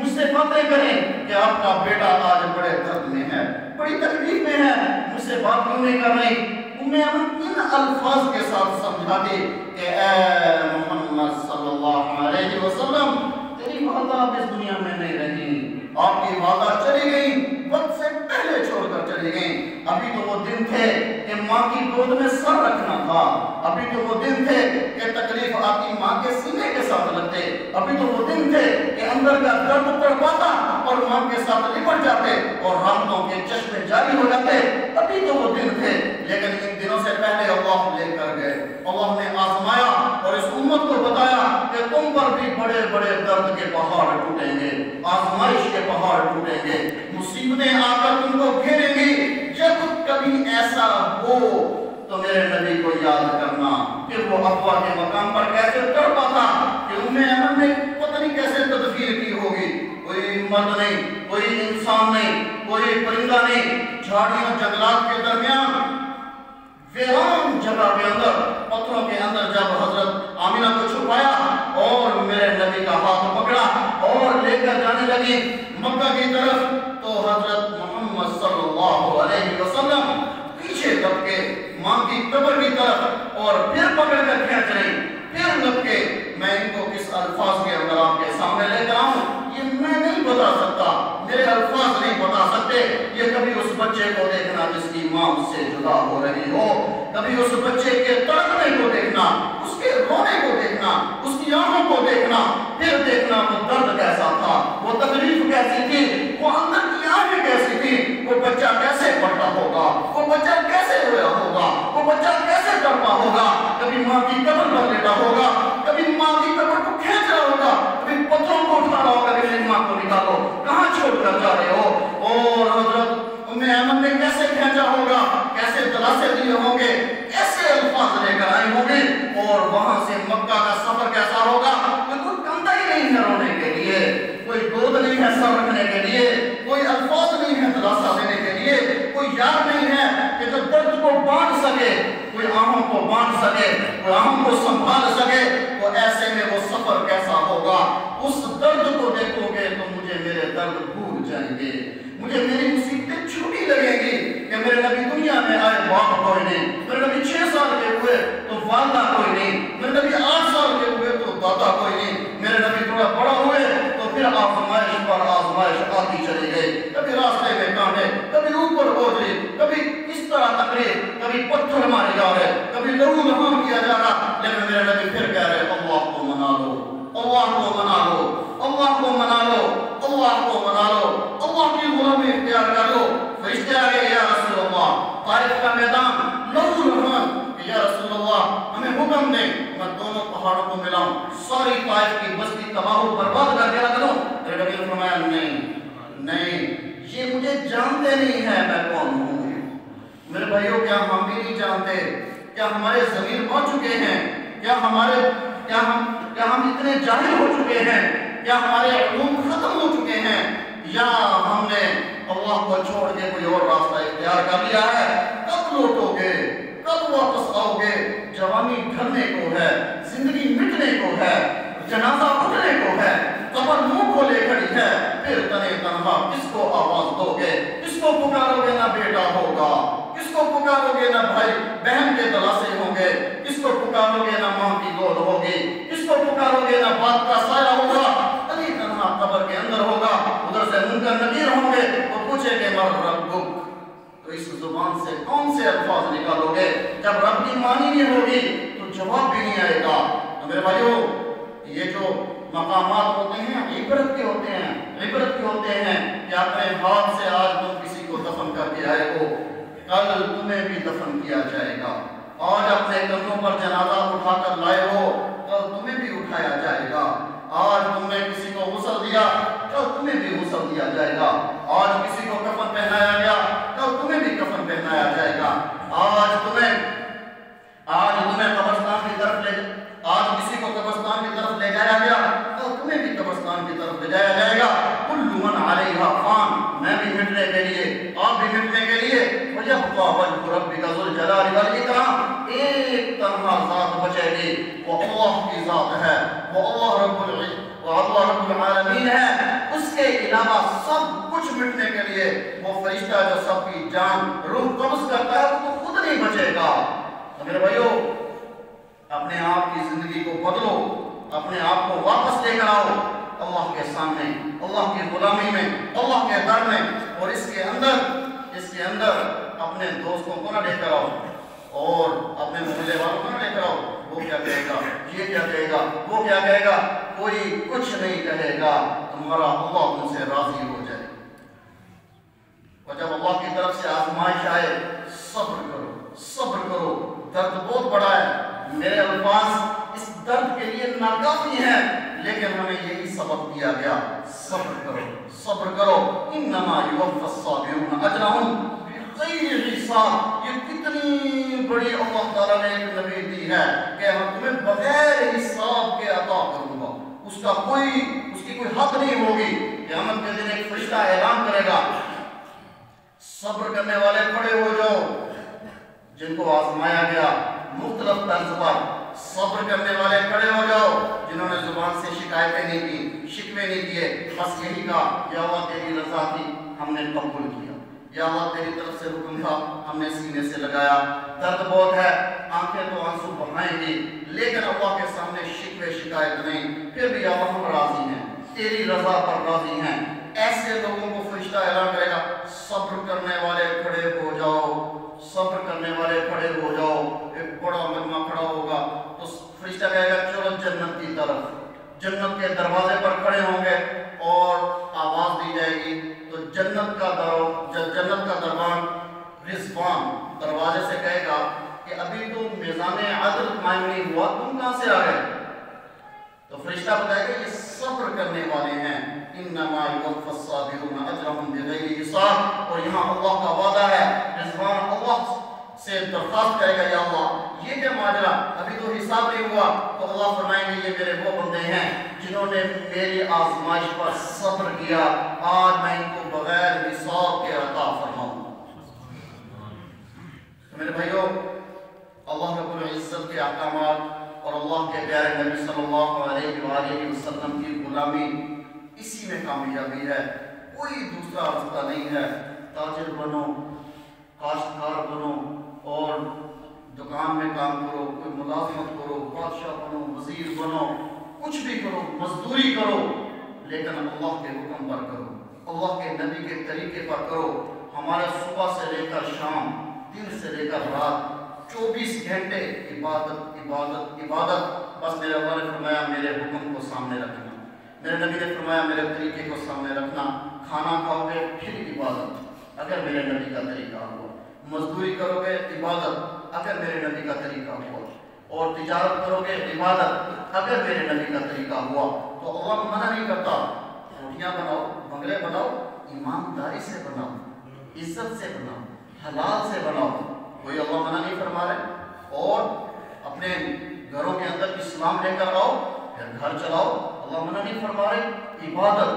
مجھ سے باتیں کریں کہ آپ کا بیٹا آج بڑے درد میں ہے، بڑی تکلیف میں ہے، مجھ سے بات کیوں نہیں کر رہی؟ ام ایمن ان الفاظ کے ساتھ سمجھاتی کہ اے محمد صلی اللہ علیہ وسلم، تیری والدہ اب اس دنیا میں نہیں رہی، آپ کی والدہ چلی گئی، وقت سے پہلے چھوڑ کر چلی گئی۔ ابھی تو وہ دن تھے کہ ماں کی گود میں سر رکھنا تھا، ابھی تو وہ دن تھے کہ تکلیف آتی ماں کے سینے کے ساتھ لگتے، ابھی تو وہ دن تھے کہ اندر کا درد تڑپاتا اور ماں کے ساتھ لپٹ جاتے اور رحمتوں کے چشمے جاری ہو جاتے، ابھی تو وہ دن تھے۔ لیکن ان دنوں سے پہلے اللہ لے کر گئے، اللہ نے آزمایا اور اس امت کو بتایا کہ تم پر بھی بڑے بڑے درد کے پہاڑ ٹوٹیں گے، آزمائش کے پہاڑ ٹوٹیں گے، مصیبتیں آ کر تم کو گھیریں گی۔ جب کبھی ایسا ہو تو میرے نبی کو یاد کرنا کہ وہ افواہ کے مقام پر کیسے تڑپا تھا کہ ام ایمن نے پتہ نہیں کیسے تدبیر کی ہوگی، کوئی مرد نہیں، کوئی انسان نہیں، کوئی پرندہ نہیں، جھاڑیوں جنگلات کے درمیان ویران جگہ کے اندر پتھروں کے اندر جب حضرت آمینہ کو چھپایا اور میرے نبی کا ہاتھ پکڑا اور لے کر جانے لگی مکہ کی طرف، تو حضرت محمد صلی اللہ علیہ وسلم پیچھے دب کے ماں کی قبر کی طرف اور پھر پکڑ کر کھینچ رہی، پھر لب کے میں ان کو کس الفاظ کے اندر آپ کے سامنے لے کر آؤں یہ میں نہیں بتا سکتا، میرے الفاظ نہیں بتا سکتے۔ یہ کبھی اس بچے کو دیکھنا جس کی ماں اس سے جدا ہو رہی ہو، کبھی اس بچے کے تڑپنے کو دیکھنا، اس کے رونے کو دیکھنا، اس کی آنکھوں کو دیکھنا، پھر دیکھنا وہ درد کیسا تھا، وہ تکلیف کیسی تھی، وہ اندر کی آنکھیں کیسی تھی، وہ بچہ کیسے پڑھتا ہوگا، وہ بچہ کیسے رویا ہوگا، وہ بچہ کیسے تڑپا ہوگا، کبھی ماں کی قبر پر لیٹا ہوگا، کبھی ماں کی قبر کو کھینچ رہا ہوگا، کبھی پتھروں کو اٹھا رہا ہوگا کہ میری ماں کو نکالو، کہاں چھوڑ کر جا رہے ہو؟ اور حضرت ام ایمن نے کیسے کھینچا ہوگا، کیسے دلاسے دیے ہوں گے، کیسے الفاظ لے کر آئی ہوں گی، اور وہاں سے مکہ کا سفر کیسا ہوگا کہ کوئی کندھا ہی نہیں ہے رونے کے لیے، کوئی گود نہیں ہے سر رکھنے کے لیے، کوئی الفاظ نہیں ہے دلاسا دینے کے لیے، کوئی یار نہیں ہے کہ جو درد کو باندھ سکے، کوئی آہوں کو باندھ سکے، کوئی آہوں کو سنبھال سکے، تو ایسے میں وہ سفر کیسا ہوگا؟ اس درد کو دیکھو گے تو مجھے میرے درد بھول جائیں گے، مجھے میری مصیبتیں چھوٹی لگیں گی کہ میرے نبی دنیا میں آئے باپ کوئی نہیں، میرے نبی 6 سال کے ہوئے تو والدہ کوئی نہیں، میرے نبی 8 سال کے ہوئے تو دادا کوئی نہیں، میرے نبی تھوڑا بڑا ہوئے تو پھر آزمائش پر آزمائش آتی چلی گئی، کبھی راستے میں کانٹے، کبھی اوپر اوجھری، کبھی اس طرح تکلیف، کبھی پتھر مارے جا رہے، کبھی لہو لہان کیا جا رہا، لیکن میرے نبی پھر کہہ رہے اللہ کو منا لو، اللہ کو منا لو، اللہ کو منا لو، اللہ کو منا لو، اللہ کی غلامی اختیار کر لو۔ فرشتے آ گئے، یا رسول اللہ، طائف کا میدان لہو لہان، یا رسول اللہ ہمیں حکم دیں میں دونوں پہاڑوں کو ملاؤں، ساری طائف کی بستی تباہ و برباد کر کے رکھ دوں۔ میرے نبی نے فرمایا نہیں، یہ مجھے جانتے نہیں ہے میں کون ہوں۔ میرے بھائیوں کیا ہم بھی نہیں جانتے؟ کیا ہمارے ضمیر ہو چکے ہیں؟ کیا ہم اتنے جاہل ہو چکے ہیں؟ کیا ہمارے علوم ختم ہو چکے ہیں؟ یا ہم نے اللہ کو چھوڑ کے کوئی اور راستہ اختیار کر لیا ہے؟ کب لوٹو گے؟ کب واپس آؤ گے؟ جوانی ڈھلنے کو ہے، زندگی مٹنے کو ہے، جنازہ اٹھنے کو ہے، قبر منہ کھولے کھڑی ہے، پھر تنے تنہا کس کو آواز دو گے؟ کس کو پکارو گے؟ نہ بیٹا ہوگا، کس کو پکارو گے؟ نہ بھائی بہن کے دلاسے ہوں گے، کس کو پکارو گے؟ نہ ماں کی گود ہوگی، کس کو پکارو گے؟ نہ باپ کا سایہ ہوگا، تنی تنہا قبر کے اندر ہوگا۔ ادھر سے منکر نکیر ہوں گے، وہ پوچھے کہ مر ربک، تو اس زبان سے کون سے الفاظ نکالو گے؟ جب رب کی مانی نہیں ہوگی تو جواب بھی نہیں آئے گا۔ تو میرے بھائیو یہ جو مقامات ہوتے ہیں عبرت کے ہوتے ہیں، عبرت کے ہوتے ہیں کہ اپنے ہاتھ سے آج تم کسی کو دفن کر کے آئے ہو، کل تمہیں بھی دفن کیا جائے گا۔ آج اپنے کندھوں پر جنازہ اٹھا کر لائے ہو، کل تمہیں بھی اٹھایا جائے گا۔ آج تم نے کسی کو غسل دیا، کل تمہیں بھی غسل دیا جائے گا۔ آج کسی کو کفن پہنایا گیا، کل تمہیں بھی کفن پہنایا جائے گا۔ آج تمہیں قبرستان کی طرف کسی کو قبرستان کی طرف لے جایا گیا، کل تمہیں بھی قبرستان کی طرف لے جایا جائے گا۔ کل من علیہا فان، میں بھی مٹنے کے لیے، آپ بھی مٹنے کے لیے، وَيَبْقَى وَجْهُ رَبِّكَ ذُو الْجَلَالِ وَالْإِكْرَامِ، ایک تنہا ذات بچے گی، وہ اللہ کی ذات ہے، وہ اللہ رب العالمین ہے، اس کے علاوہ سب کچھ مٹنے کے لیے وہ فرشتہ جو سب کی جان روح قبض کرتا ہے وہ تو خود نہیں بچے گا۔ تو میرے بھائیو، اپنے آپ کی زندگی کو بدلو، اپنے آپ کو واپس لے کر آؤ اللہ کے سامنے، اللہ کی غلامی میں، اللہ کے در میں، اور اس کے اندر اپنے دوستوں کو نہ لے کر آؤ اور اپنے محلے والوں کو نہ لے کر آؤ۔ وہ کیا کہے گا، یہ کیا کہے گا، وہ کیا کہے گا، کوئی کچھ نہیں کہے گا، تمہارا اللہ تم سے راضی ہو جائے۔ اور جب اللہ کی طرف سے آزمائش آئے، صبر کرو، صبر کرو، درد بہت بڑا ہے، میرے الفاظ اس درد کے لیے ناکافی ہیں، لیکن ہمیں یہی سبق دیا گیا، صبر کرو، صبر کرو، انما یوفی الصابرون اجرهم بغیر حساب۔ یہ کتنی بڑی اللہ تعالیٰ نے ایک نبی دی ہے کہ ہم تمہیں بغیر حساب کے عطا کروں گا، اس کی کوئی حد نہیں ہوگی۔ قیامت کے دن ایک فرشتہ اعلان کرے گا، صبر کرنے والے کھڑے ہو جاؤ، جن کو آزمایا گیا مختلف طرز پر، صبر کرنے والے کھڑے ہو جاؤ، جنہوں نے زبان سے شکایتیں نہیں کی، شکوے نہیں کیے، بس یہی کہا یا اللہ تیری رضا تھی ہم نے قبول کیا، یا اللہ تیری طرف سے حکم تھا ہم نے سینے سے لگایا۔ درد بہت ہے، آنکھیں تو آنسو بہائیں گی، لیکن اللہ کے سامنے شکوے شکایت نہیں، پھر بھی اللہ ہم راضی ہیں، تیری رضا پر راضی ہیں۔ ایسے لوگوں کو فرشتہ اعلان کرے گا، صبر کرنے والے کھڑے ہو جاؤ، صبر کرنے والے کھڑے ہو جاؤ۔ ایک بڑا مجمع کھڑا ہوگا تو فرشتہ کہے گا چلو جنت کی طرف، جنت کے دروازے پر کھڑے ہوں گے اور آواز دی جائے گی تو جنت کا دربان رضوان دروازے سے کہے گا کہ ابھی تو میزان عدل قائم نہیں ہوا، تم کہاں سے آ گئے؟ تو فرشتہ بتائے گا یہ صبر کرنے والے ہیں، انما یوفی الصابرون اجرهم بغیر حساب۔ اور یہاں اللہ کا وعدہ ہے، رضوان اللہ سے درخواست کرے گا یا اللہ یہ کیا ماجرا، ابھی تو حساب نہیں ہوا، تو اللہ فرمائیں گے یہ میرے وہ بندے ہیں جنہوں نے میری آزمائش پر صبر کیا، آج میں ان کو بغیر حساب کے عطا فرماؤں۔ میرے بھائیو، اللہ رب العزت کے احکامات اور اللہ کے پیارے نبی صلی اللہ علیہ وآلہ وسلم کی غلامی، اسی میں کامیابی ہے، کوئی دوسرا راستہ نہیں ہے۔ تاجر بنو، کاشتکار بنو اور دکان میں کام کرو، کوئی ملازمت کرو، بادشاہ بنو، وزیر بنو، کچھ بھی کرو، مزدوری کرو، لیکن اللہ کے حکم پر کرو، اللہ کے نبی کے طریقے پر کرو۔ ہمارے صبح سے لے کر شام، دن سے لے کر رات، 24 گھنٹے عبادت عبادت عبادت۔ بس میرے اللہ نے فرمایا میرے حکم کو سامنے رکھنا، میرے نبی نے فرمایا میرے طریقے کو سامنے رکھنا۔ کھانا کھاؤ گے پھر عبادت اگر میرے نبی کا طریقہ ہوا، مزدوری کرو گے عبادت اگر میرے نبی کا طریقہ ہوا، اور تجارت کرو گے عبادت اگر میرے نبی کا طریقہ ہوا۔ تو اللہ منع نہیں کرتا، روٹیاں بناؤ، بنگلے بناؤ، ایمانداری سے بناؤ، عزت سے بناؤ، حلال سے بناؤ، کوئی اللہ منع نہیں فرما رہے۔ اور اپنے گھروں کے اندر اسلام لے کر آؤ، پھر گھر چلاؤ، اللہ منع نہیں فرما رہے۔ عبادت،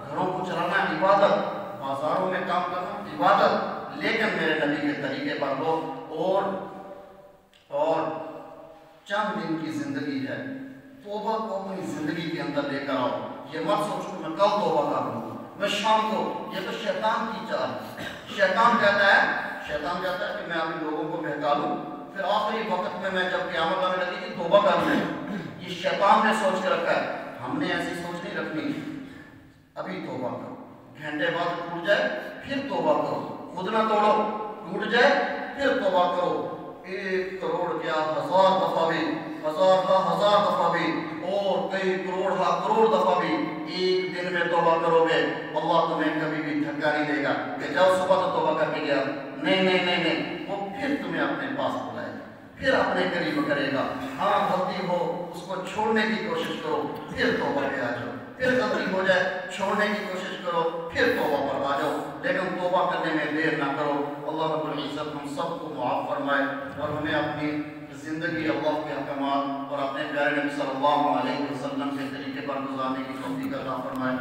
گھروں کو چلانا عبادت، بازاروں میں کام کرنا عبادت، لیکن میرے نبی کے طریقے پر ہو۔ اور چند دن کی زندگی ہے، توبہ کو اپنی زندگی کے اندر لے کر آؤ۔ یہ مت سوچو میں کل توبہ کر لوں گا، میں شام کو، یہ تو شیطان کی چال ہے۔ شیطان کہتا ہے کہ میں ابھی لوگوں کو بہکا لوں، پھر آخری وقت میں جب قیامت آنے لگی کہ توبہ کر لیں۔ یہ شیطان نے سوچ کے رکھا ہے، ہم نے ایسی سوچ نہیں رکھنی۔ ابھی توبہ کرو، گھنٹے بعد ٹوٹ جائے پھر توبہ کرو، خود نہ توڑو، ٹوٹ جائے پھر توبہ کرو۔ 1 کروڑ کیا 1000 دفعہ بھی، 1000 کا 1000 دفعہ بھی، اور کئی کروڑ ہا کروڑ دفعہ بھی ایک دن میں توبہ کرو گے، اللہ تمہیں کبھی بھی دھکا نہیں دے گا کہ جاؤ صبح تو توبہ کر کے گیا۔ نہیں، وہ پھر تمہیں اپنے پاس بلائے گا، پھر اپنے قریب کرے گا۔ ہاں غلطی ہو اس کو چھوڑنے کی کوشش کرو، پھر توبہ پہ آ جاؤ، پھر غلطی ہو جائے چھوڑنے کی کوشش کرو، پھر توبہ پر آ جاؤ، لیکن توبہ کرنے میں دیر نہ کرو۔ اللہ رب العزت ہم سب کو معاف فرمائے اور ہمیں اپنی زندگی اللہ کے احکامات اور اپنے پیارے نبی صلی اللہ علیہ وسلم کے طریقے پر گزارنے کی توفیق عطا فرمائے۔